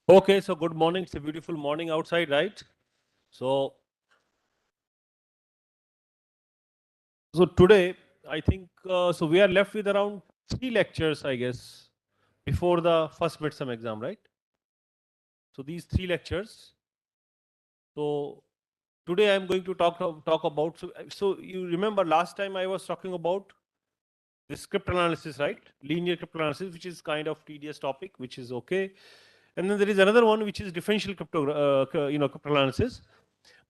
Okay, so good morning. It's a beautiful morning outside, right? So, so today, I think, so we are left with around 3 lectures, I guess, before the first midterm exam, right? So these 3 lectures. So today I'm going to talk about. So you remember last time I was talking about this cryptanalysis, right? Linear cryptanalysis, which is kind of tedious topic, which is okay. And then there is another one which is differential cryptanalysis.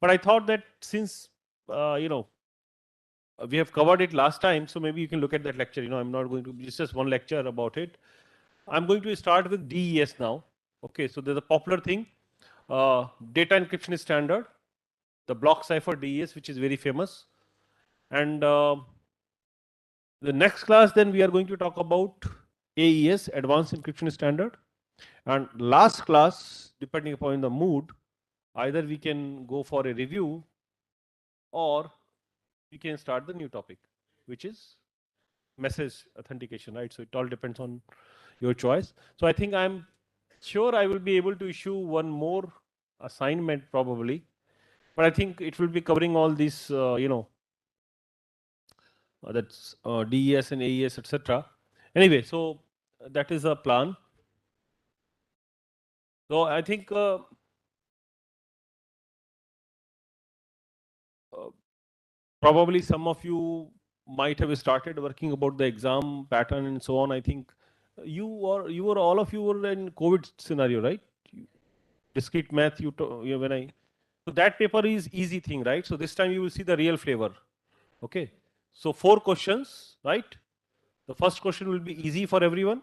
But I thought that since we have covered it last time, so maybe you can look at that lecture. I'm not going to, it's just one lecture about it. I'm going to start with DES now. Okay, so there's a popular thing, data encryption standard, the block cipher DES, which is very famous. And the next class, then we are going to talk about AES, advanced encryption standard. And last class, depending upon the mood, either we can go for a review or we can start the new topic, which is message authentication, right? So it all depends on your choice. So I think I'm sure I will be able to issue one more assignment probably, but I think it will be covering all these, that's DES and AES, etc. Anyway, so that is a plan. So I think uh, probably some of you might have started working about the exam pattern and so on. I think all of you were in COVID scenario, right? Discrete math, when I, so that paper is easy thing, right? So this time you will see the real flavor. Okay, so 4 questions, right? The first question will be easy for everyone,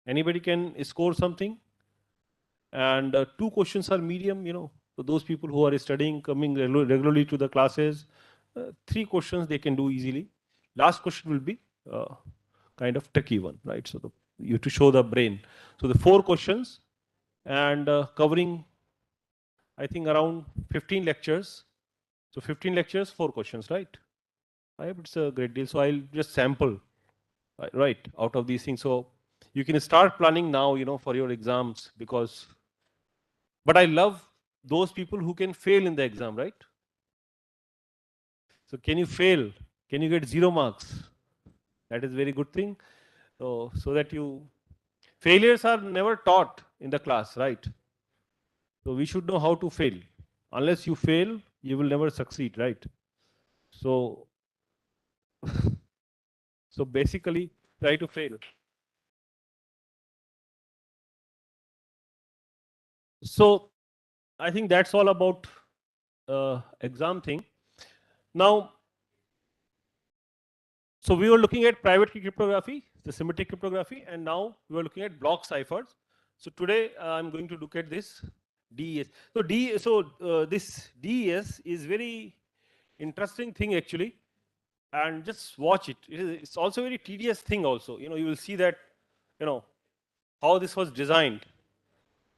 anybody can score something, and 2 questions are medium, so those people who are studying, coming regularly to the classes, 3 questions they can do easily. Last question will be kind of tricky one, right? So you have to show the brain. So the 4 questions, and covering I think around 15 lectures. So 15 lectures, 4 questions, right? I hope it's a great deal. So I'll just sample, right, out of these things. So you can start planning now, for your exams, because, but I love those people who can fail in the exam, right? So can you fail? Can you get 0 marks? That is very good thing. So that failures are never taught in the class, right? So we should know how to fail. Unless you fail, you will never succeed, right? So so basically, try to fail. So I think that's all about exam thing. Now, so we were looking at private key cryptography, the symmetric cryptography, and now we are looking at block ciphers. So today I'm going to look at this DES. So this DES is very interesting thing actually, and just watch it. It's also a very tedious thing also. You will see that, how this was designed.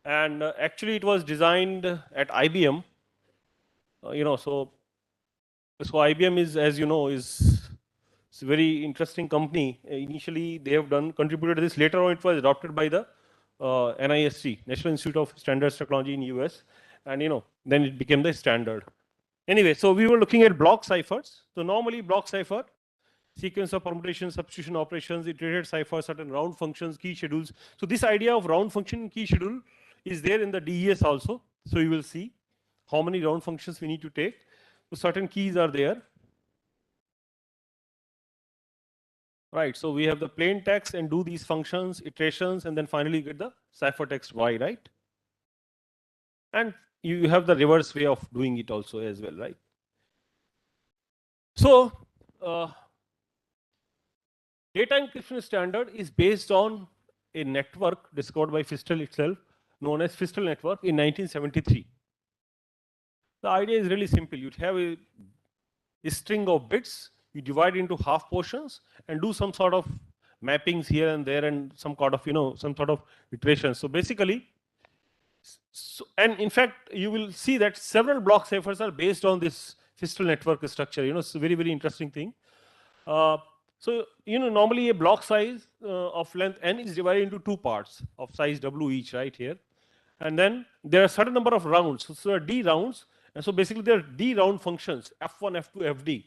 And actually it was designed at IBM. So IBM is, as you know, is it's a very interesting company. Initially, they have contributed to this. Later on, it was adopted by the NIST, National Institute of Standards Technology in US, and then it became the standard. Anyway, so we were looking at block ciphers. So normally, block cipher, sequence of permutation, substitution operations, iterated cipher, certain round functions, key schedules. So this idea of round function key schedule is there in the DES also. So you will see how many round functions we need to take. So certain keys are there. Right, so we have the plain text and do these functions, iterations, and then finally get the ciphertext Y, right? And you have the reverse way of doing it also as well, right? So data encryption standard is based on a network discovered by Fistel itself, known as Fistel network in 1973. The idea is really simple. You have a string of bits, you divide into half portions and do some sort of mappings here and there and some sort of, some sort of iteration. So basically, and in fact, you will see that several block ciphers are based on this Fistel network structure. It's a very, very interesting thing. So, normally a block size of length n is divided into 2 parts of size w each, right here. And then there are a certain number of rounds. So there are D rounds. And so basically there are D round functions, F1, F2, Fd,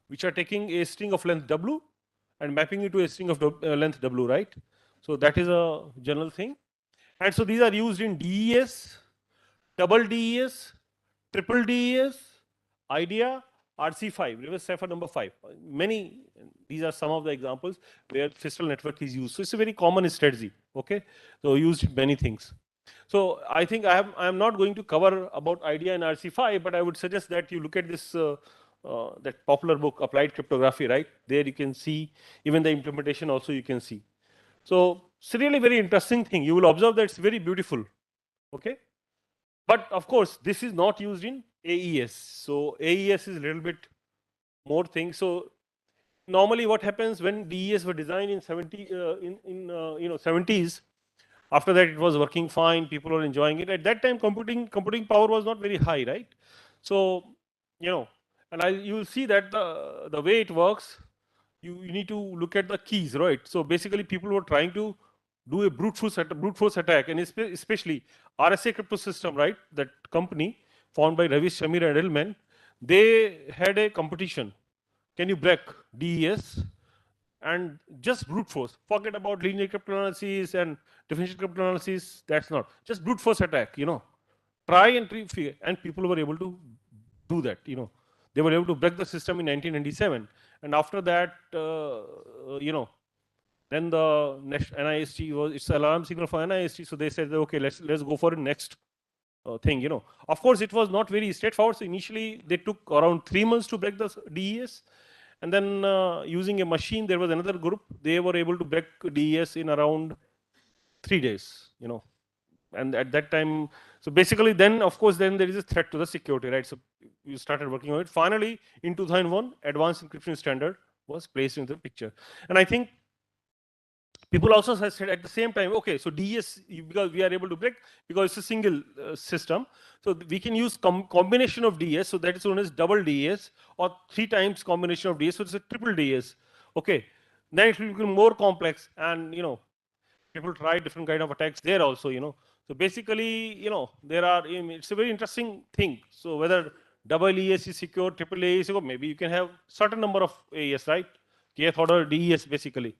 which are taking a string of length W and mapping it to a string of length W, right? So that is a general thing. And so these are used in DES, double DES, triple DES, IDEA, RC5, reverse cipher number 5. Many, these are some of the examples where fiscal network is used. So it's a very common strategy, okay? So used in many things. So I think I am not going to cover about IDEA and RC5, but I would suggest that you look at this that popular book, Applied Cryptography, right? There you can see, even the implementation also you can see. So it's really very interesting thing. You will observe that it's very beautiful, okay? But of course, this is not used in AES. So AES is a little bit more thing. So normally what happens when DES were designed in 70s, after that it was working fine, people were enjoying it. At that time computing power was not very high, right? So, and you will see that the way it works, you need to look at the keys, right? So basically people were trying to do a brute force attack, and especially RSA crypto system, right? That company founded by Ravi Shamir and Edelman, they had a competition. Can you break DES? And just brute force. Forget about linear cryptanalysis and differential cryptanalysis. That's not just brute force attack. Try and and people were able to do that. They were able to break the system in 1997, and after that, then the next NIST was it's alarm signal for NIST. So they said, okay, let's go for the next thing. Of course, it was not very straightforward. So initially, they took around 3 months to break the DES. And then using a machine, there was another group. They were able to break DES in around 3 days, And at that time, so basically then, of course, then there is a threat to the security, right? So you started working on it. Finally, in 2001, advanced encryption standard was placed into the picture. And I think people also said at the same time, okay, so DES, because we are able to break, because it's a single system, so we can use combination of DES, so that is known as double DES, or 3 times combination of DES, so it's a triple DES. Okay, then it will become more complex, and people try different kind of attacks there also. So basically, there are, it's a very interesting thing. So whether double ES is secure, triple AES is secure, maybe you can have certain number of AES, right? Kth order DES basically.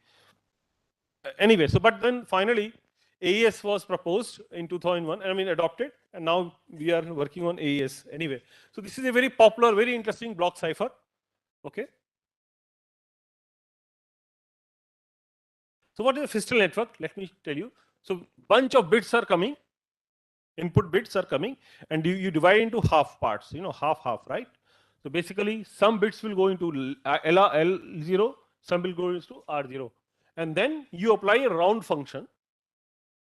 Anyway, so but then finally AES was proposed in 2001, I mean adopted, and now we are working on AES anyway. So this is a very popular, very interesting block cipher. Okay. So what is a fiscal network? Let me tell you. So bunch of bits are coming, input bits are coming, and you divide into half parts, half, right? So basically some bits will go into L0, some will go into R0. And then you apply a round function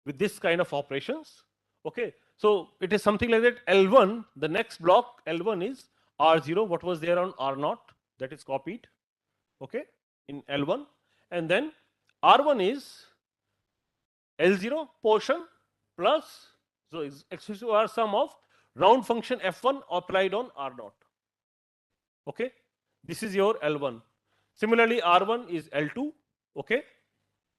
with this kind of operations. Okay, so it is something like that. L1, the next block, L1 is R0, what was there on R0, that is copied, okay, in L1. And then R1 is L0 portion plus, so it's exclusive R sum of round function F1 applied on R0. Okay, this is your L1. Similarly, R1 is L2, okay.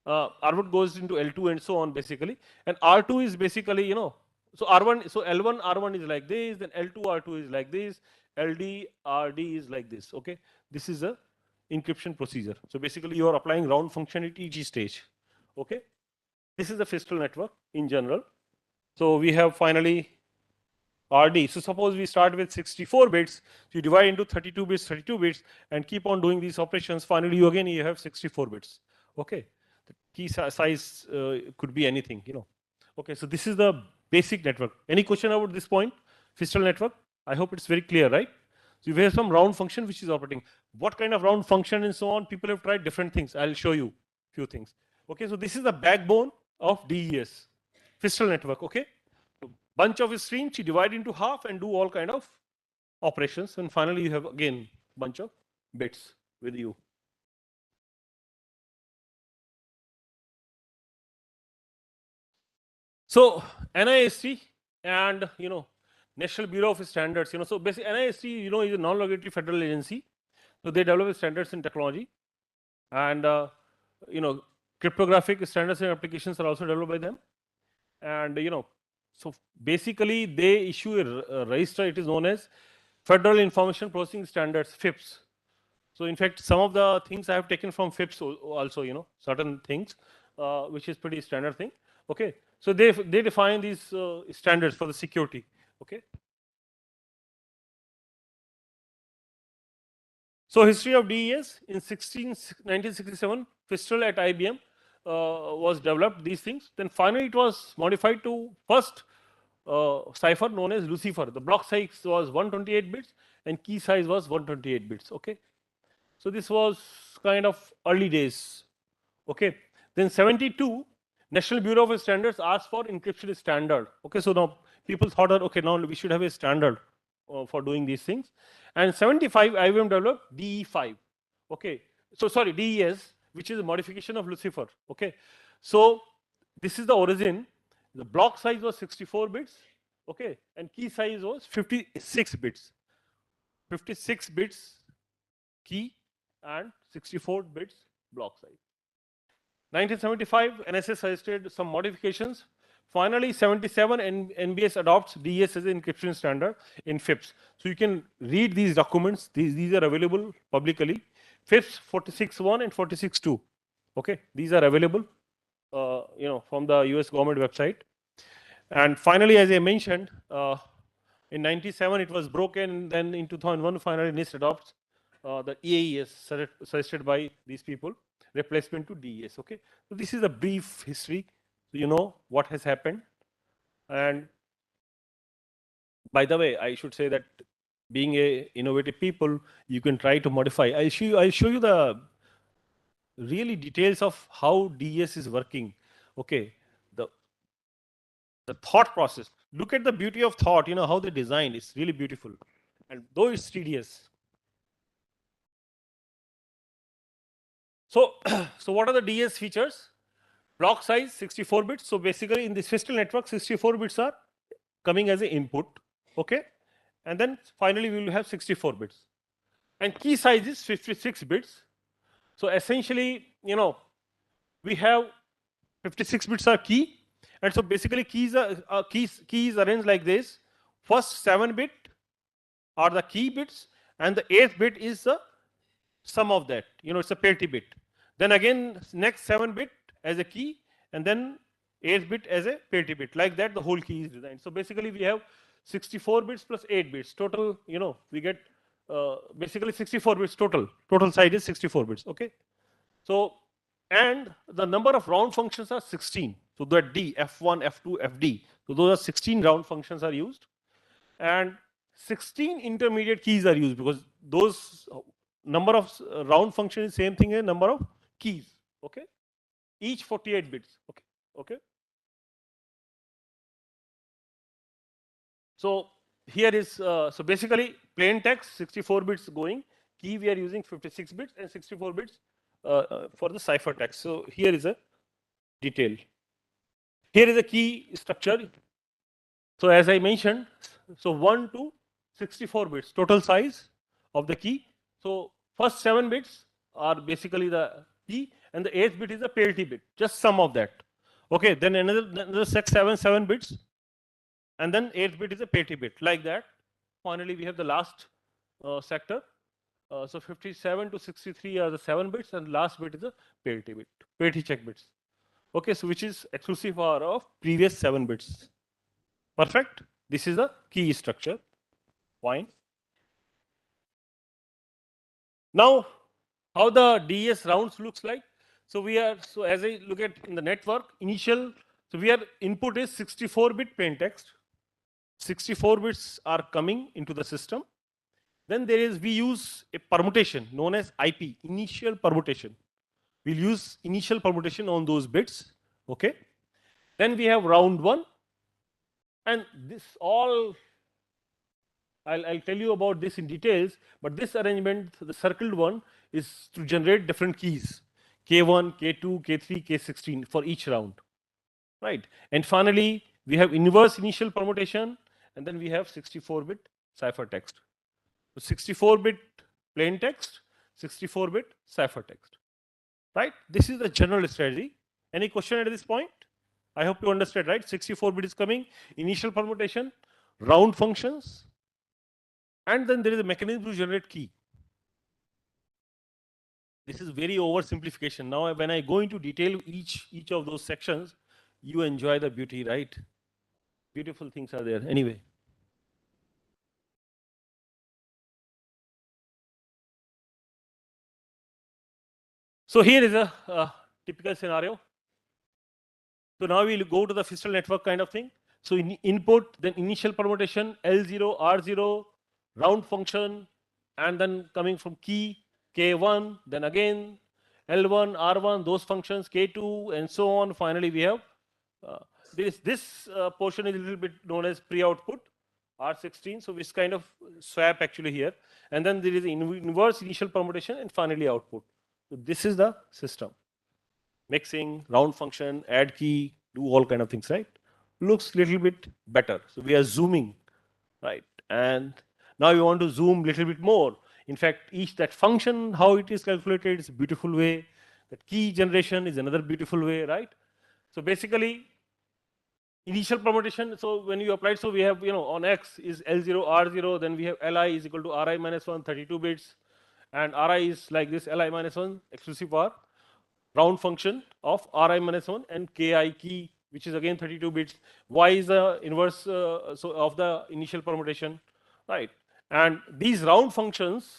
R1 goes into L2 and so on basically, and R2 is basically, so R1, so L1 R1 is like this, then L2 R2 is like this, LD RD is like this. Okay, this is a encryption procedure. So basically, you are applying round function at each stage. Okay, this is the fiscal network in general. So we have finally RD. So suppose we start with 64 bits, so you divide into 32 bits, and keep on doing these operations. Finally, you have 64 bits. Okay. Key size could be anything, Okay, so this is the basic network. Any question about this point? Fiscal network? I hope it's very clear, right? So you have some round function which is operating. What kind of round function and so on? People have tried different things. I'll show you few things. Okay, so this is the backbone of DES, fiscal network. Okay, so bunch of streams you divide into half and do all kind of operations, and finally you have again bunch of bits with you. So NIST and National Bureau of Standards, so basically NIST, is a non-regulatory federal agency. So they develop standards in technology, and cryptographic standards and applications are also developed by them. And So basically, they issue a register. It is known as Federal Information Processing Standards (FIPS). So in fact, some of the things I have taken from FIPS also, certain things, which is pretty standard thing. Okay, so they define these standards for the security. Okay. So history of DES in 1967, Pistol at IBM was developed. These things. Then finally, it was modified to first cipher known as Lucifer. The block size was 128 bits and key size was 128 bits. Okay. So this was kind of early days. Okay. Then 72, National Bureau of Standards asked for encryption standard. Okay. So now people thought that okay, now we should have a standard for doing these things. And 75, IBM developed DE5. Okay. So sorry, DES, which is a modification of Lucifer. Okay. So this is the origin. The block size was 64 bits. Okay. And key size was 56 bits. 56 bits key and 64 bits block size. 1975, NSA suggested some modifications. Finally, 77, NBS adopts DES as an encryption standard in FIPS. So you can read these documents. These are available publicly. FIPS 46.1 and 46.2. Okay, these are available, from the US government website. And finally, as I mentioned, in 97 it was broken. Then in 2001, finally NIST adopts the EAES suggested by these people, replacement to DES. Okay, so this is a brief history. So you know what has happened. And by the way, I should say that being a innovative people, you can try to modify. I'll show you the really details of how DES is working. Okay, the thought process. Look at the beauty of thought. You know how they designed. It's really beautiful, and though it's tedious. So, so what are the DES features? Block size 64 bits. So basically, in this fiscal network, 64 bits are coming as an input. Okay, and then finally we will have 64 bits, and key size is 56 bits. So essentially, we have 56 bits are key, and so basically keys arranged like this. First 7 bit are the key bits, and the 8th bit is the sum of that. It's a Payt bit. Then again, next 7 bit as a key, and then 8th bit as a Payt bit. Like that, the whole key is designed. So basically, we have 64 bits plus 8 bits. Total, we get basically 64 bits total. Total size is 64 bits. Okay. So, and the number of round functions are 16. So that D, F1, F2, FD. So those are 16 round functions are used. And 16 intermediate keys are used because those number of round function is same thing as number of keys. Okay. Each 48 bits. Okay. Okay. So here is, so basically plain text 64 bits going, key we are using 56 bits and 64 bits for the cipher text. So here is a detail. Here is a key structure. So as I mentioned, so 1 to 64 bits total size of the key. So first 7 bits are basically the key, and the 8th bit is the Payt bit, just sum of that. Okay, then another 7 bits, and then 8th bit is a Payt bit, like that. Finally, we have the last sector. So 57 to 63 are the 7 bits, and last bit is a Payt bit, Payt check bits. Okay, so which is exclusive of previous 7 bits. Perfect. This is the key structure. Fine. Now, how the DES rounds looks like. So as I look at in the network, initial, so input is 64-bit plain text. 64 bits are coming into the system. Then we use a permutation known as IP, initial permutation. We'll use initial permutation on those bits. Okay. Then we have round 1. And this all, I'll tell you about this in details, but this arrangement, the circled one, is to generate different keys. K1, K2, K3, K16 for each round. Right. And finally, we have inverse initial permutation, and then we have 64-bit cipher text. So 64-bit plain text, 64-bit cipher text. Right? This is the general strategy. Any question at this point? I hope you understand, right? 64-bit is coming, initial permutation, round functions, and then there is a mechanism to generate key. This is very oversimplification. Now, when I go into detail each of those sections, you enjoy the beauty, right? Beautiful things are there. Anyway. So here is a typical scenario. So now we'll go to the fiscal network kind of thing. So in input, then initial permutation, L0, R0, round function, and then coming from key, K1, then again L1, R1, those functions, K2, and so on. Finally, we have uh, this portion is a little bit known as pre-output, R16. So it's kind of swap actually here. And then there is inverse initial permutation and finally output. So this is the system. Mixing, round function, add key, do all kind of things, right? Looks little bit better. So we are zooming, right? And now you want to zoom little bit more. In fact, each that function, how it is calculated is a beautiful way. That key generation is another beautiful way, right? So basically, initial permutation, so when you apply, so we have, on X is L0, R0, then we have Li is equal to Ri minus 1, 32 bits, and Ri is like this, Li minus 1, exclusive R, round function of Ri minus 1, and Ki key, which is again 32 bits. Y is the inverse so of the initial permutation, right? And these round functions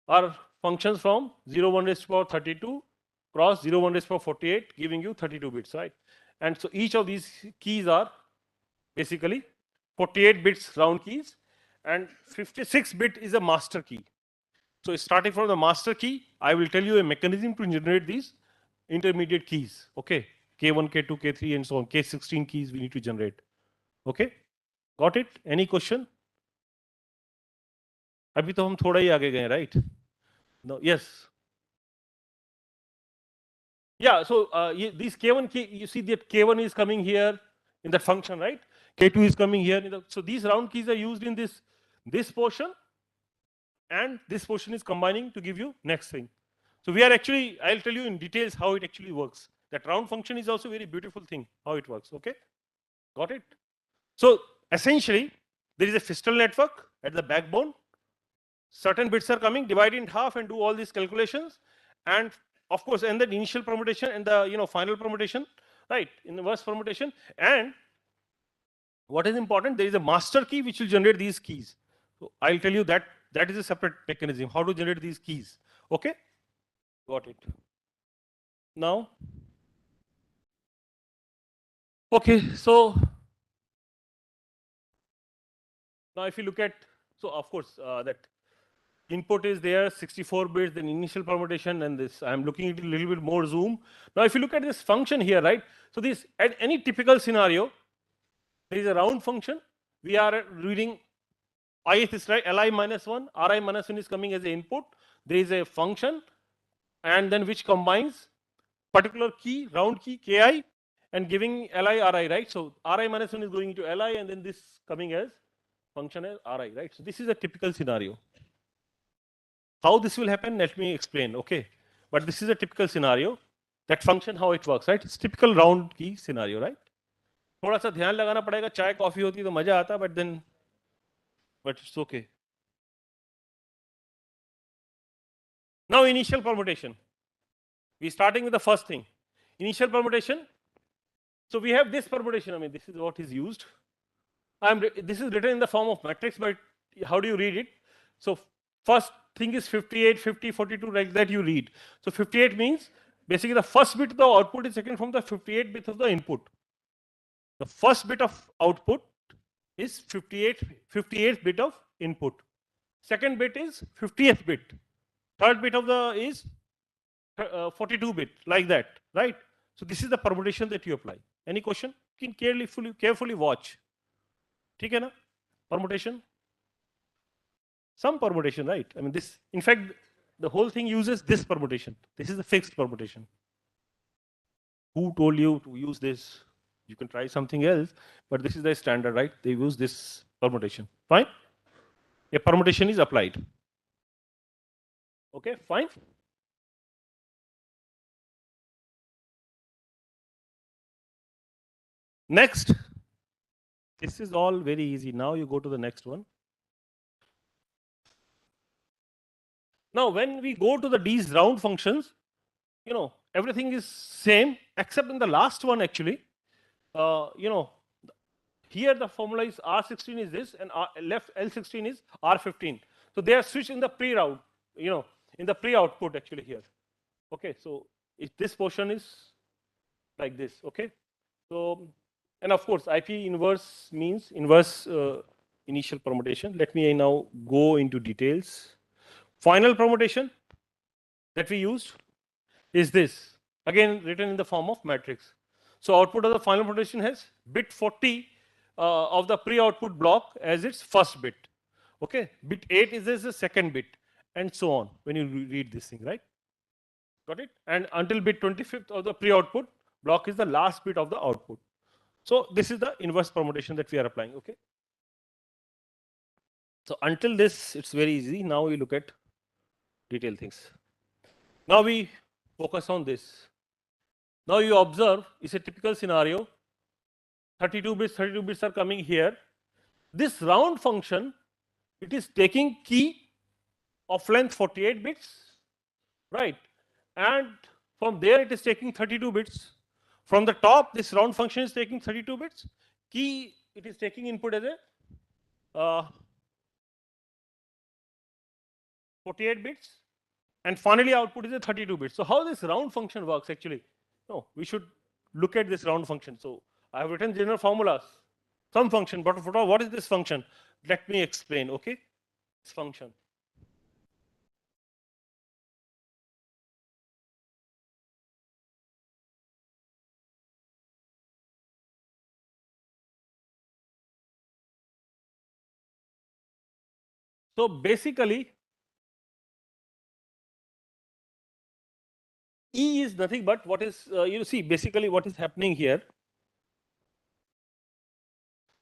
are functions from 0, 1 raised to power 32 cross 0, 1 raised to power 48, giving you 32 bits, right? And so each of these keys are basically 48 bits round keys, and 56 bit is a master key. So starting from the master key, I will tell you a mechanism to generate these intermediate keys. Okay, K1, K2, K3, and so on. K16 keys we need to generate. Okay, got it? Any question? अभी तो हम थोड़ा ही आगे गए, right? No, yes. Yeah, so these K1, you see that K1 is coming here in the function, right? K2 is coming here. So these round keys are used in this portion, and this portion is combining to give you next thing. So we are actually, I'll tell you in details how it actually works. That round function is also a very beautiful thing, how it works, okay? Got it? So essentially, there is a fiscal network at the backbone. Certain bits are coming, divide in half and do all these calculations. And of course, and the initial permutation and the final permutation, right? Inverse permutation. And what is important, there is a master key which will generate these keys. So I'll tell you that is a separate mechanism, how to generate these keys. Okay? Got it. Now, okay, so now if you look at, so of course, that input is there, 64 bits, then initial permutation, and this, I'm looking at a little bit more zoom. Now, if you look at this function here, right? So this, at any typical scenario, there is a round function. We are reading ith is right, Li minus 1, Ri minus 1 is coming as the input. There is a function, and then which combines particular key, round key, Ki, and giving Li, Ri, right? So Ri minus 1 is going into Li, and then this coming as function as Ri, right? So this is a typical scenario. How this will happen, let me explain, okay? But this is a typical scenario. That function, how it works, right? It's typical round key scenario, right? थोड़ा सा ध्यान लगाना पड़ेगा, चाय coffee होती तो मजा आता, but it's okay. Now initial permutation. We're starting with the first thing. Initial permutation. So we have this permutation. I mean, this is what is used. This is written in the form of matrix, but how do you read it? So first thing is 58, 50, 42, like that you read. So 58 means basically the first bit of the output is taken from the 58 bit of the input. The first bit of output is 58th bit of input. Second bit is 50th bit. Third bit of the is 42 bit, like that, right? So this is the permutation that you apply. Any question? You can carefully watch. Okay, na? Permutation? Some permutation, right? I mean, this, in fact, the whole thing uses this permutation. This is the fixed permutation. Who told you to use this? You can try something else, but this is the standard, right? They use this permutation. Fine? A permutation is applied. Okay, fine? Next, this is all very easy. Now you go to the next one. Now, when we go to these round functions, everything is same except in the last one actually. Here the formula is R16 is this and left L16 is R15. So they are switched in the pre-route, in the pre-output actually here. Okay, so if this portion is like this, okay. So, and of course, IP inverse means inverse initial permutation. Let me now go into details. Final permutation that we used is this, again written in the form of matrix. So output of the final permutation has bit 40 of the pre-output block as its first bit. Okay, bit 8 is the second bit, and so on when you read this thing, right? Got it? And until bit 25th of the pre-output block is the last bit of the output. So this is the inverse permutation that we are applying. Okay. So until this, it's very easy. Now we look at detailed things. Now we focus on this. Now you observe, it's a typical scenario. 32 bits are coming here. This round function, it is taking key of length 48 bits, right? And from there it is taking 32 bits. From the top, this round function is taking 32 bits. Key, it is taking input as a 48 bits. And finally output is a 32 bits. So how this round function works actually? No, we should look at this round function. So I have written general formulas, some function, but what is this function? Let me explain, okay? This function. So basically, E is nothing but what is, you see, basically what is happening here.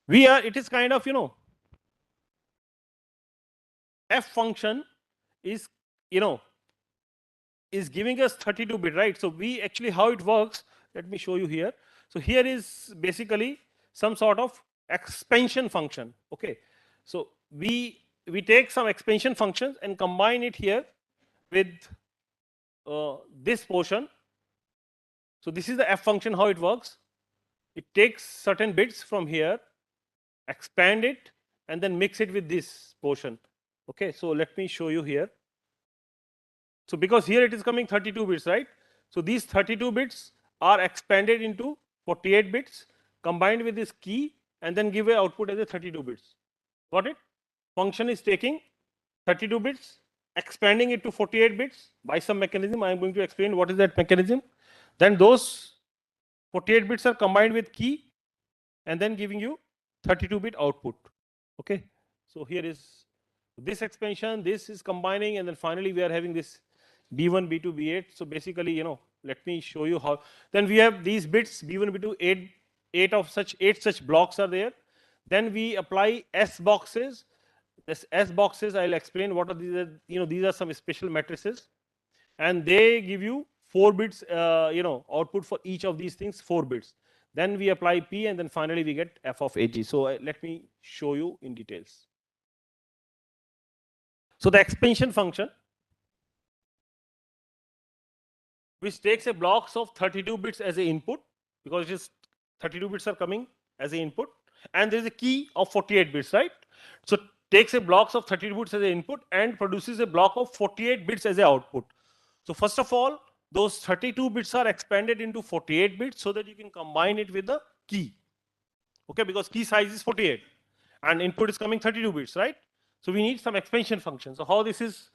It is kind of, F function is, is giving us 32 bit, right? So we actually, how it works, let me show you here. So here is basically some sort of expansion function, okay? So we take some expansion functions and combine it here with this portion. So this is the F function, how it works. It takes certain bits from here, expand it, and then mix it with this portion. Okay, so let me show you here. So because here it is coming 32 bits, right? So these 32 bits are expanded into 48 bits, combined with this key, and then give a output as a 32 bits. Got it? Function is taking 32 bits, expanding it to 48 bits by some mechanism. I am going to explain what is that mechanism. Then those 48 bits are combined with key, and then giving you 32 bit output. Okay, so here is this expansion, this is combining, and then finally we are having this B1, B2, B8. So basically, let me show you how. Then we have these bits B1, B2, eight such blocks are there. Then we apply SBoxes. This SBoxes, I'll explain what are these. These are some special matrices, and they give you 4 bits. Output for each of these things, 4 bits. Then we apply P, and then finally we get F of AG. So let me show you in details. So the expansion function, which takes a blocks of 32 bits as a input, because it is 32 bits are coming as a input, and there is a key of 48 bits, right? So takes a blocks of 32 bits as an input and produces a block of 48 bits as a output. So first of all, those 32 bits are expanded into 48 bits so that you can combine it with the key. Okay, because key size is 48 and input is coming 32 bits, right? So we need some expansion function. So how this is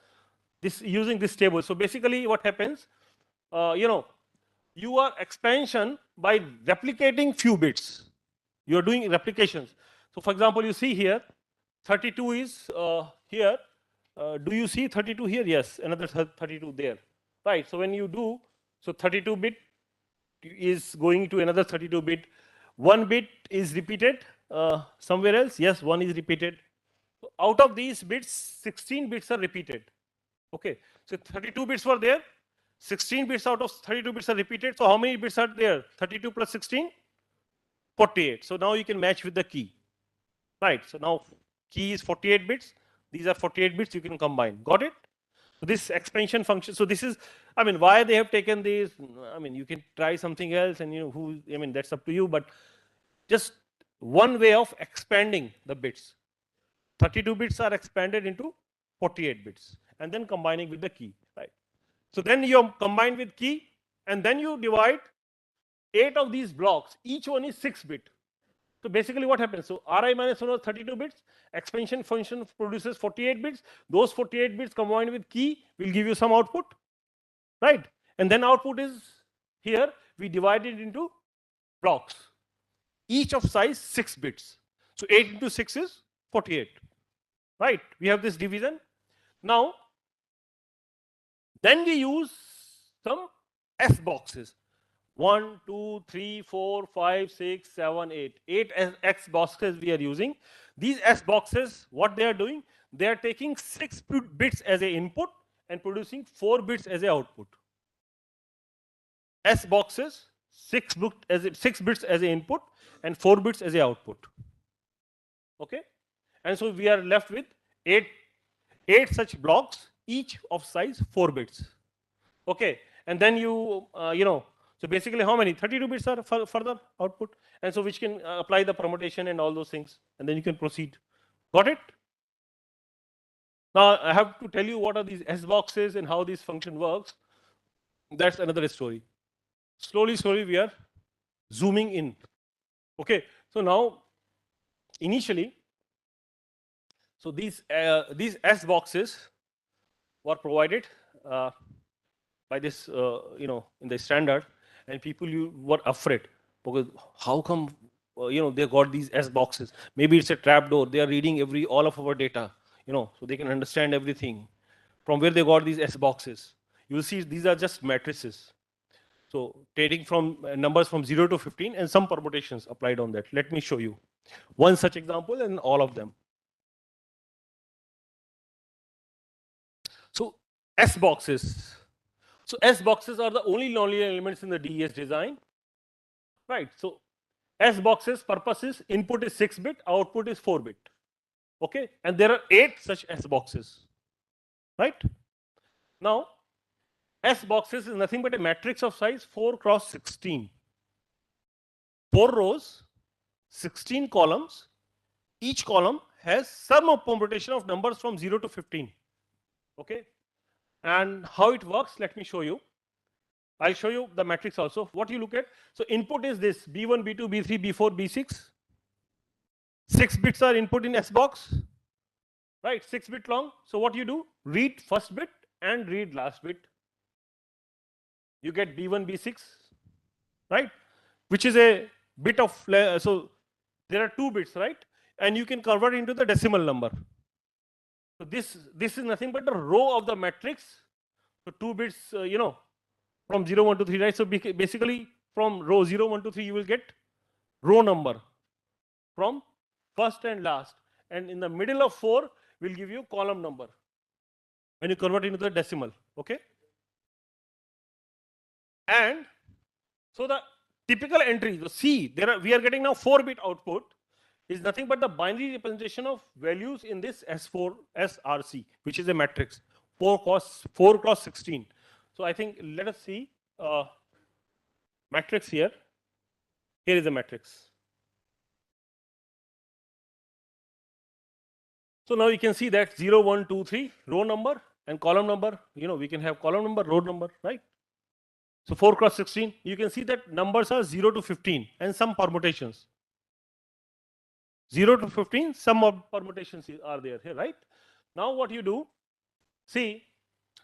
using this table. So basically what happens, you are expansion by replicating few bits. You are doing replications. So for example, you see here 32 is here. Do you see 32 here? Yes, another 32 there. Right, so when you do, so 32 bit is going to another 32 bit. 1 bit is repeated somewhere else. Yes, 1 is repeated. So out of these bits, 16 bits are repeated. Okay, so 32 bits were there. 16 bits out of 32 bits are repeated. So how many bits are there? 32 plus 16? 48. So now you can match with the key. Right. So now key is 48 bits. These are 48 bits you can combine. Got it? So this expansion function. So this is, I mean, why they have taken these. I mean, you can try something else, and I mean, that's up to you. But just one way of expanding the bits. 32 bits are expanded into 48 bits, and then combining with the key. Right. So then you combine with key, and then you divide 8 of these blocks. Each one is 6-bit. So basically what happens? So Ri minus 1 was 32 bits. Expansion function produces 48 bits. Those 48 bits combined with key will give you some output, right? And then output is here. We divide it into blocks, each of size 6 bits. So 8 into 6 is 48, right? We have this division. Now, then we use some SBoxes. 1, 2, 3, 4, 5, 6, 7, 8. 8 X boxes we are using. These S boxes, what they are doing? They are taking 6 bits as an input and producing 4 bits as an output. S boxes, 6 bits as an input and 4 bits as an output. Okay? And so we are left with 8 such blocks, each of size 4 bits. Okay? And then so basically how many? 32 bits are further output. And so which can apply the permutation and all those things. And then you can proceed. Got it? Now I have to tell you what are these S boxes and how this function works. That's another story. Slowly we are zooming in. Okay. So now initially, so these S boxes were provided by this, in the standard, and people were afraid because how come, they got these S boxes? Maybe it's a trapdoor. They are reading all of our data, so they can understand everything. From where they got these S boxes? You will see these are just matrices. So taking from numbers from 0 to 15 and some permutations applied on that. Let me show you one such example and all of them. So S boxes. So S boxes are the only nonlinear elements in the DES design, right? So S boxes purpose is input is 6-bit, output is 4-bit. Okay, and there are 8 such S boxes, right? Now, S boxes is nothing but a matrix of size 4 cross 16. 4 rows, 16 columns. Each column has some permutation of numbers from 0 to 15. Okay. And how it works, let me show you. I'll show you the matrix also. What you look at, so input is this B1, B2, B3, B4, B6. 6 bits are input in S box, right? 6-bit long. So what you do? Read first bit and read last bit. You get B1, B6, right? Which is a bit of, so there are 2 bits, right? And you can convert into the decimal number. So this is nothing but the row of the matrix. So 2 bits, from 0, 1, 2, 3, right? So basically from row 0, 1, 2, 3, you will get row number from first and last. And in the middle of 4 will give you column number when you convert into the decimal. Okay. And so the typical entry, so C, we are getting now 4-bit output, is nothing but the binary representation of values in this S4 SRC, which is a matrix 4 cross 16. So I think let us see matrix here. Here is a matrix. So now you can see that 0, 1, 2, 3 row number and column number. We can have column number, row number, right? So 4 cross 16. You can see that numbers are 0 to 15 and some permutations. 0 to 15, some permutations are there here, right? Now what you do, see,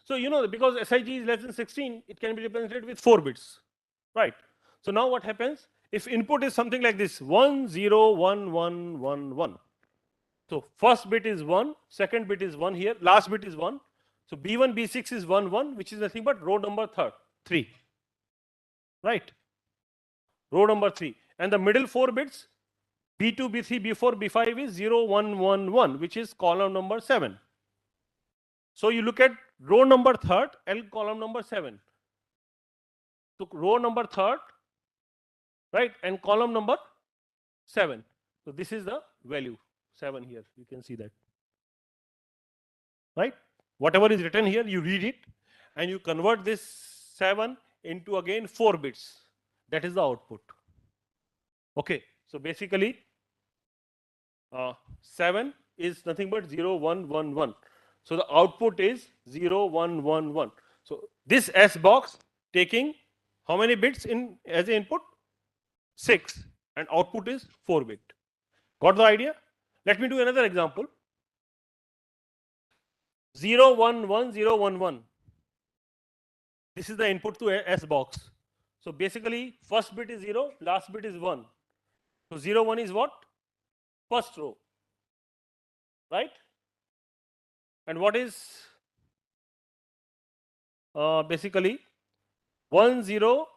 so because SIG is less than 16, it can be represented with 4 bits, right? So now what happens? If input is something like this, 1, 0, 1, 1, 1, 1. So first bit is 1, second bit is 1 here, last bit is 1. So B1, B6 is 1, 1, which is nothing but row number 3, right? Row number 3. And the middle 4 bits, B2, B3, B4, B5 is 0, 1, 1, 1, which is column number 7. So you look at row number 3 and column number 7. So row number 3, right, and column number 7. So this is the value 7 here. You can see that, right? Whatever is written here, you read it and you convert this 7 into again 4 bits. That is the output. Okay. So basically, 7 is nothing but 0, 1, 1, 1. So the output is 0, 1, 1, 1. So this S box taking how many bits in as an input? 6, and output is 4 bit. Got the idea? Let me do another example. 0, 1, 1, 0, 1, 1. This is the input to S box. So basically, first bit is 0, last bit is 1. So 0, 1 is what? First row, right? And what is basically 1, 0,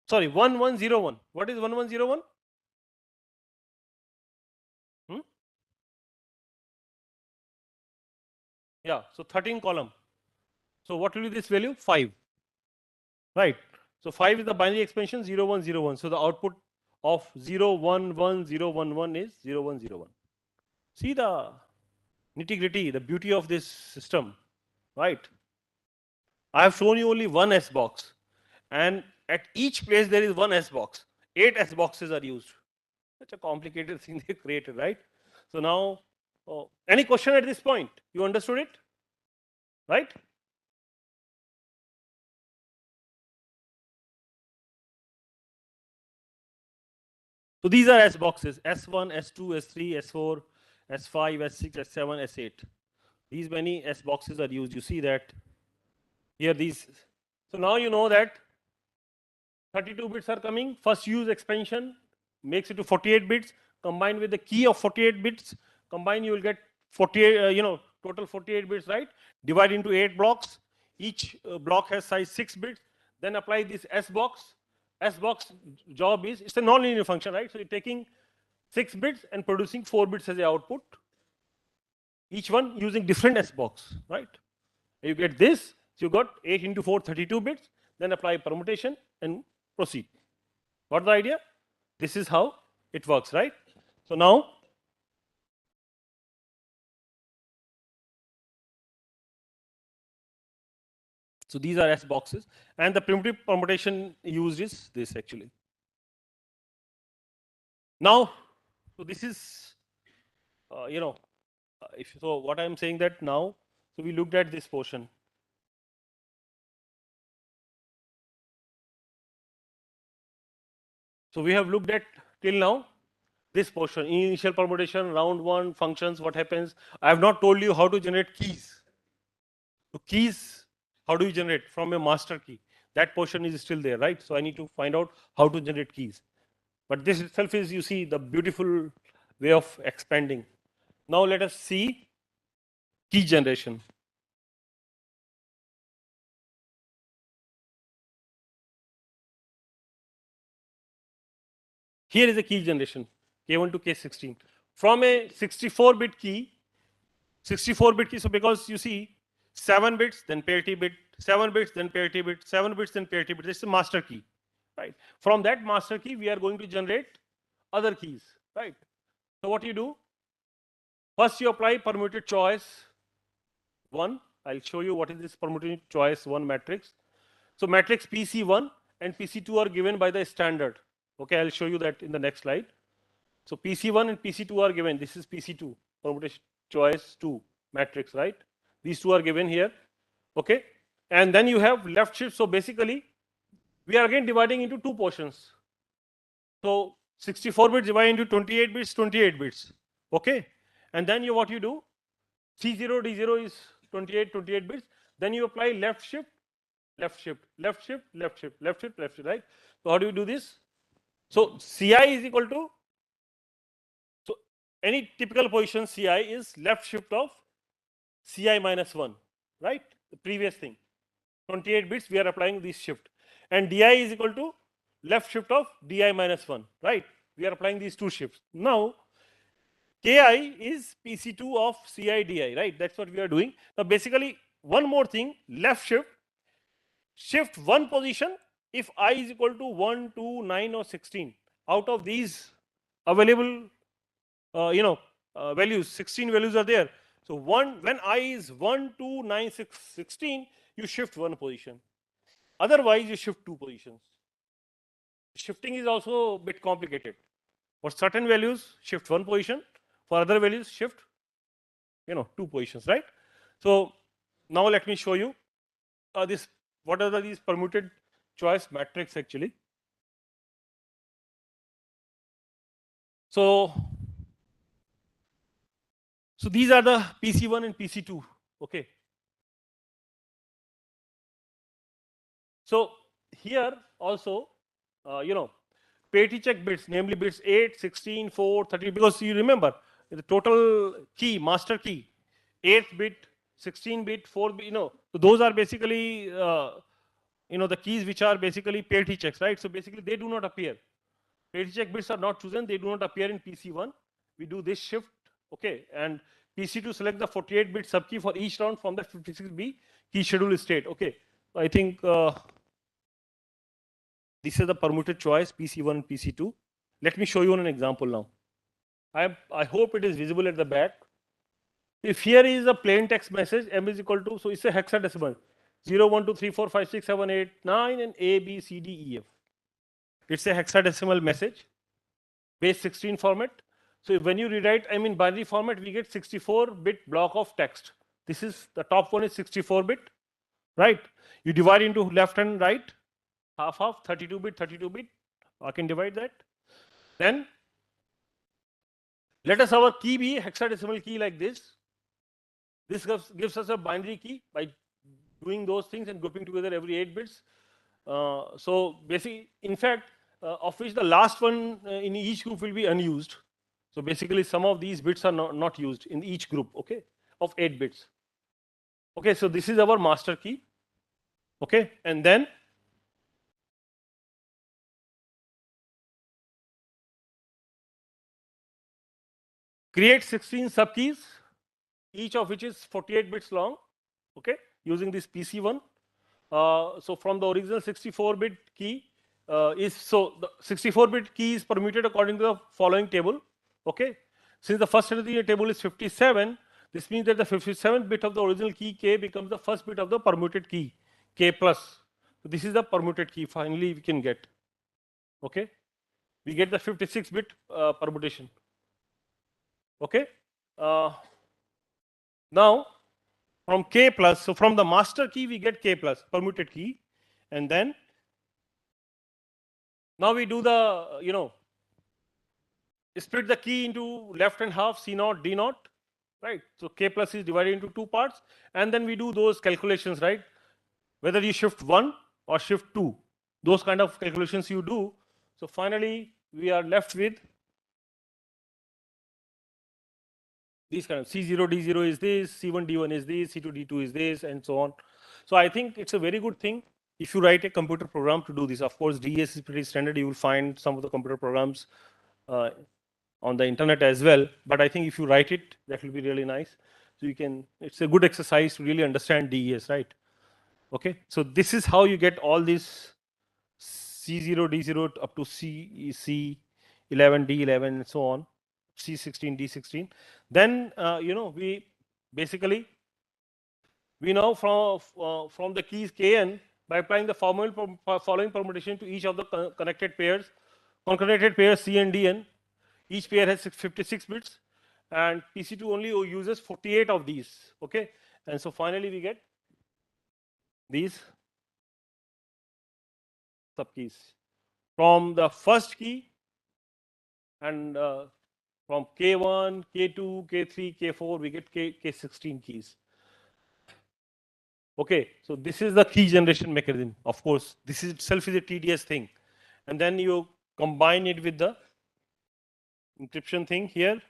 sorry, 1, 1, 0, 1. What is 1, 1, 0, 1? Yeah, so 13 column. So what will be this value? 5, right? So 5 is the binary expansion 0, 1, 0, 1. So the output of 0, 1, 1, 0, 1, 1 is 0, 1, 0, 1. See the nitty-gritty, the beauty of this system, right? I have shown you only one S box, and at each place there is one S box. 8 S boxes are used. Such a complicated thing they created, right? So now, any question at this point? You understood it, right? So these are S boxes: S1, S2, S3, S4, S5, S6, S7, S8. These many S boxes are used. You see that here these. So now you know that 32 bits are coming. First use expansion makes it to 48 bits. Combined with the key of 48 bits, combine you will get 48. Total 48 bits, right? Divide into 8 blocks. Each block has size 6 bits. Then apply this S box. S box job is it's a non-linear function, right? So you're taking 6 bits and producing 4 bits as the output. Each one using different S box, right? You get this. So you got 8 into 4, 32 bits. Then apply permutation and proceed. Got the idea? This is how it works, right? So now, so these are S boxes, and the primitive permutation used is this actually. Now, so this is, if so, what I'm saying that now, so we looked at this portion. So we have looked at till now this portion: initial permutation, round one, functions, what happens. I have not told you how to generate keys. So keys, how do you generate from a master key? That portion is still there, right? So I need to find out how to generate keys. But this itself is, you see, the beautiful way of expanding. Now let us see key generation. Here is a key generation, K1 to K16. From a 64-bit key, 64-bit key, so because you see 7 bits, then parity bit, 7 bits, then parity bit, 7 bits, then parity bit. This is a master key, right? From that master key, we are going to generate other keys, right? So what you do? First, you apply permuted choice 1. I'll show you what is this permuted choice 1 matrix. So matrix PC1 and PC2 are given by the standard. Okay, I'll show you that in the next slide. So PC1 and PC2 are given. This is PC2, permutation choice 2 matrix, right? These two are given here. Okay, and then you have left shift. So basically, we are again dividing into two portions. So 64 bits divided into 28 bits, 28 bits. Okay, and then what you do? C0 D0 is 28, 28 bits. Then you apply left shift, left shift, left shift, left shift, left shift, left shift, right? So how do you do this? So Ci is equal to, so any typical position Ci is left shift of Ci minus 1, right? The previous thing. 28 bits, we are applying this shift. And Di is equal to left shift of Di minus 1, right? We are applying these two shifts. Now, Ki is PC2 of Ci Di, right? That's what we are doing. Now, basically, one more thing, left shift, shift one position if I is equal to 1, 2, 9, or 16. Out of these available, values, 16 values are there. So when I is 1, 2, 9, 6, 16, you shift one position. Otherwise, you shift two positions. Shifting is also a bit complicated. For certain values, shift one position. For other values, shift, two positions, right? So now let me show you this. What are these permuted choice matrix actually? So these are the PC1 and PC2. Okay. So here also, Payt check bits, namely bits 8, 16, 4, 30, because you remember the total key, master key, 8th bit, 16 bit, 4 bit, so those are basically, the keys which are basically Payt checks, right? So basically they do not appear. Payt check bits are not chosen, they do not appear in PC1. We do this shift, okay, and PC2 select the 48-bit subkey for each round from the 56B key schedule state, okay. So I think this is the permuted choice, PC1 and PC2. Let me show you an example now. I hope it is visible at the back. If here is a plain text message, M is equal to, so it's a hexadecimal, 0, 1, 2, 3, 4, 5, 6, 7, 8, 9, and A, B, C, D, E, F. It's a hexadecimal message, base 16 format. So when you rewrite M in binary format, we get 64-bit block of text. This is, the top one is 64-bit, right? You divide into left and right, half, 32-bit, 32-bit. I can divide that. Then let us our key be hexadecimal key like this. This gives us a binary key by doing those things and grouping together every 8 bits. So basically, in fact, of which the last one in each group will be unused. So basically, some of these bits are not used in each group, okay, of 8 bits. Okay, so this is our master key. Okay, and then create 16 subkeys, each of which is 48 bits long, okay, using this PC1. So from the original 64-bit key so the 64-bit key is permuted according to the following table, okay. Since the first entry in the table is 57, this means that the 57th bit of the original key K becomes the first bit of the permuted key K plus. So this is the permuted key finally we can get, okay. We get the 56-bit permutation, okay. Now from K plus, so from the master key we get K plus, permuted key, and then now we do the, split the key into left and half, C naught, D naught, right? So K plus is divided into two parts, and then we do those calculations, right? Whether you shift 1 or shift 2, those kind of calculations you do. So finally, we are left with these kind of C0, D0 is this, C1, D1 is this, C2, D2 is this, and so on. So I think it's a very good thing if you write a computer program to do this. Of course, DES is pretty standard. You will find some of the computer programs on the internet as well. But I think if you write it, that will be really nice. So you can, it's a good exercise to really understand DES, right? Okay, so this is how you get all these C0, D0 up to C11, D11, and so on, C16, D16. Then, we basically, we know from the keys Kn, by applying the following permutation to each of the connected pairs, concatenated pairs C and Dn, each pair has 56 bits, and PC2 only uses 48 of these, okay. And so finally we get these subkeys from the first key, and from K1, K2, K3, K4, we get K16 keys. Okay, so this is the key generation mechanism. Of course, this is itself is a tedious thing, and then you combine it with the encryption thing here.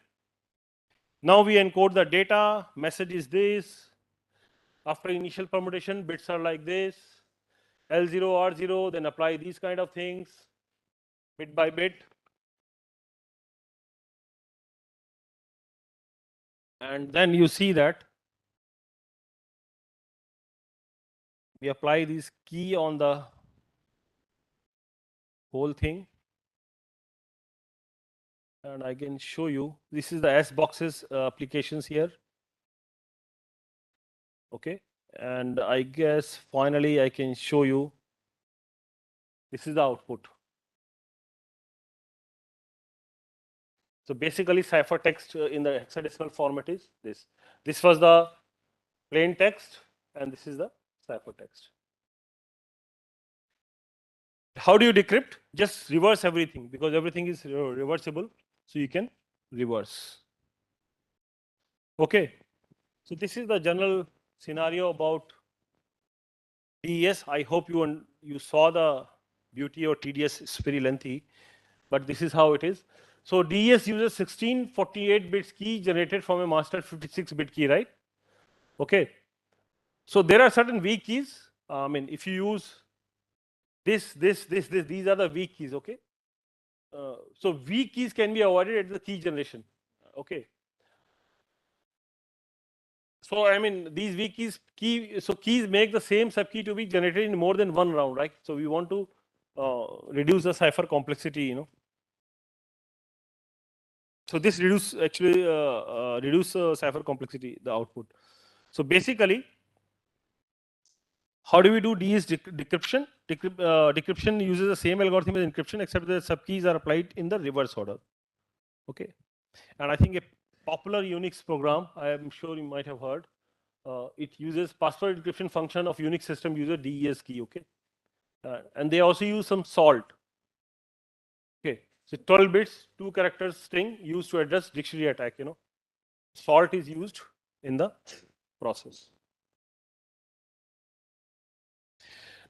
Now we encode the data. Message is this. After initial permutation, bits are like this. L0, R0. Then apply these kind of things, bit by bit. And then you see that we apply this key on the whole thing. and I can show you. This is the SBox's applications here. Okay, and I guess finally I can show you. This is the output. So basically, ciphertext in the hexadecimal format is this. This was the plain text, and this is the ciphertext. How do you decrypt? Just reverse everything, because everything is reversible, so you can reverse. Okay, so this is the general scenario about DES. I hope you saw the beauty of TDS. It's very lengthy, but this is how it is. So DES uses 1648 bits key generated from a master 56-bit key, right? Okay. So there are certain weak keys. I mean, if you use this, these are the weak keys. Okay. So weak keys can be avoided at the key generation. Okay. So I mean, these weak keys make the same subkey to be generated in more than one round, right? So we want to reduce the cipher complexity. So this reduce cipher complexity, the output. So basically, how do we do DES decryption? Decryption uses the same algorithm as encryption, except the subkeys are applied in the reverse order. Okay, and I think a popular Unix program, I am sure you might have heard, it uses password encryption function of Unix system user DES key. Okay, and they also use some salt. Okay, so 12 bits, 2 characters string used to address dictionary attack. Salt is used in the process.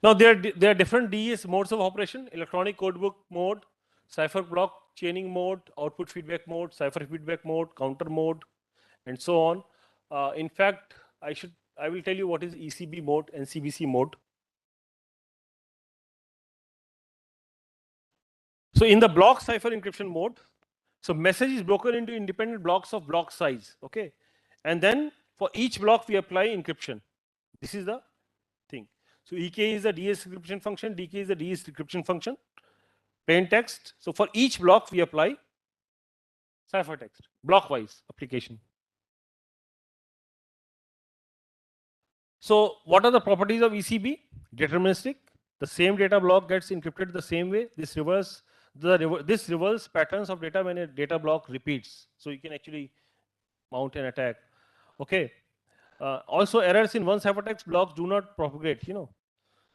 Now there are different DES modes of operation: electronic codebook mode, cipher block chaining mode, output feedback mode, cipher feedback mode, counter mode, and so on. In fact, I will tell you what is ECB mode and CBC mode. So in the block cipher encryption mode, so message is broken into independent blocks of block size. Okay, and then for each block we apply encryption. This is the thing. So EK is the DS encryption function, DK is the DS decryption function. Plain text. So for each block we apply ciphertext, block-wise application. So what are the properties of ECB? Deterministic. The same data block gets encrypted the same way. This reverse patterns of data when a data block repeats. So you can actually mount an attack. Okay. Also, errors in one ciphertext blocks do not propagate.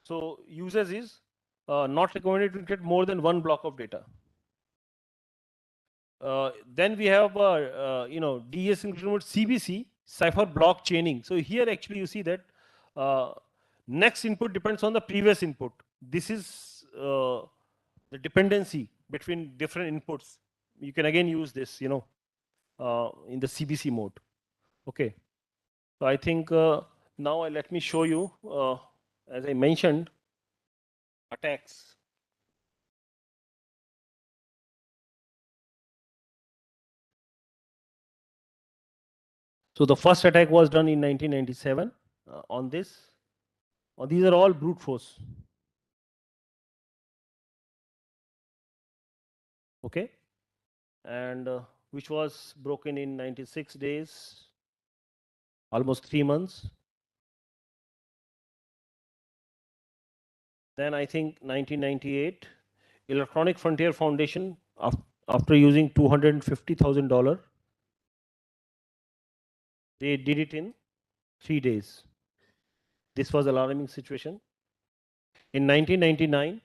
So users is not recommended to encrypt more than one block of data. Then we have DES encryption mode CBC, cipher block chaining. So here actually you see that next input depends on the previous input. This is the dependency between different inputs. You can again use this, in the CBC mode. Okay. So I think now let me show you, as I mentioned, attacks. So the first attack was done in 1997 on this. These are all brute force. Okay, and which was broken in 96 days, almost 3 months. Then I think 1998, Electronic Frontier Foundation, after using $250,000, they did it in 3 days. This was alarming situation. In 1999,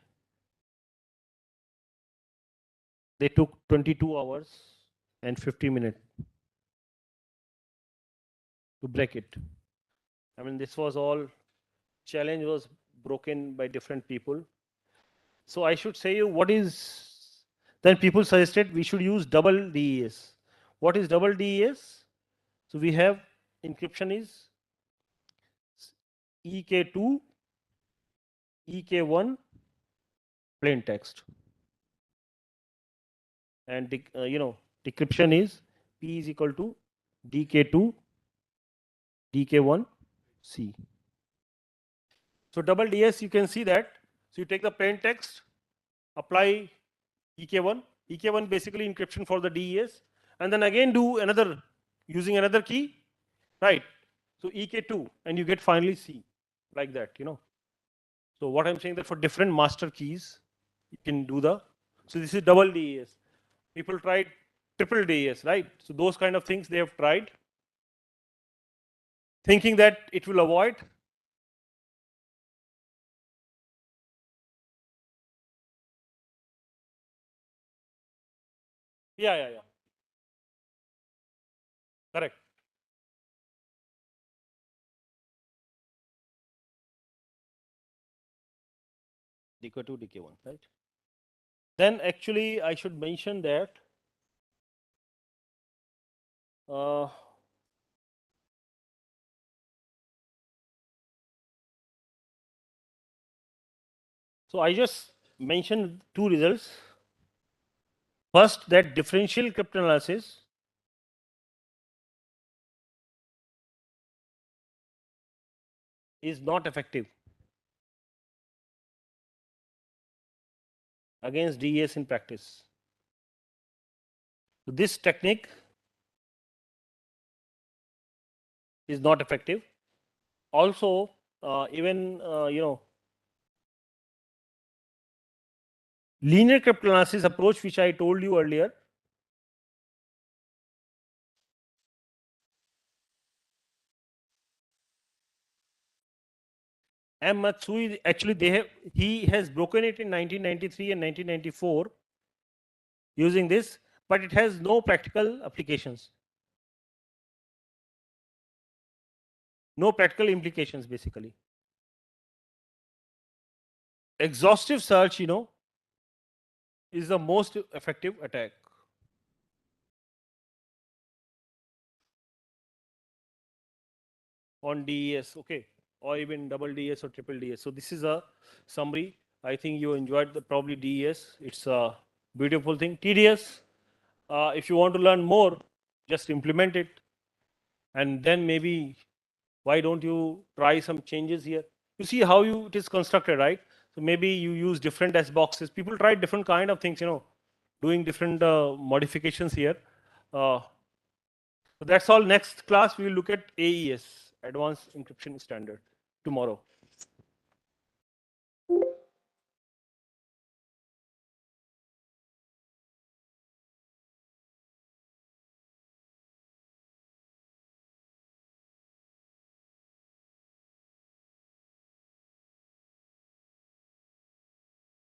they took 22 hours and 50 minutes to break it. I mean, this was all, challenge was broken by different people. So I should say you what is, then people suggested we should use double DES. What is double DES? So we have encryption is EK2, EK1, plain text. And decryption is P is equal to DK2, DK1, C. So double DS, you can see that. So you take the plain text, apply EK1, EK1 basically encryption for the DES, and then again do another using another key, right? So EK2, and you get finally C, like that, you know. So what I'm saying that for different master keys, you can do the. So this is double DES. People tried triple DES, right? So those kind of things they have tried, thinking that it will avoid. Yeah, yeah, yeah. Correct. DK2, DK1, right? Then actually I should mention that uh, so I just mentioned two results. First, that differential cryptanalysis is not effective against DES in practice. So this technique is not effective. Also, even linear cryptanalysis approach, which I told you earlier, M. Matsui actually he has broken it in 1993 and 1994 using this, but it has no practical applications, no practical implications basically. Exhaustive search, is the most effective attack on DES, okay, or even double DES or triple DES. So this is a summary. I think you enjoyed the probably DES. It's a beautiful thing. TDS, if you want to learn more, just implement it, and then maybe why don't you try some changes here? You see how it is constructed, right? So maybe you use different S boxes. People try different kind of things, doing different modifications here. Uh, so that's all. Next class we will look at AES, Advanced Encryption Standard, tomorrow.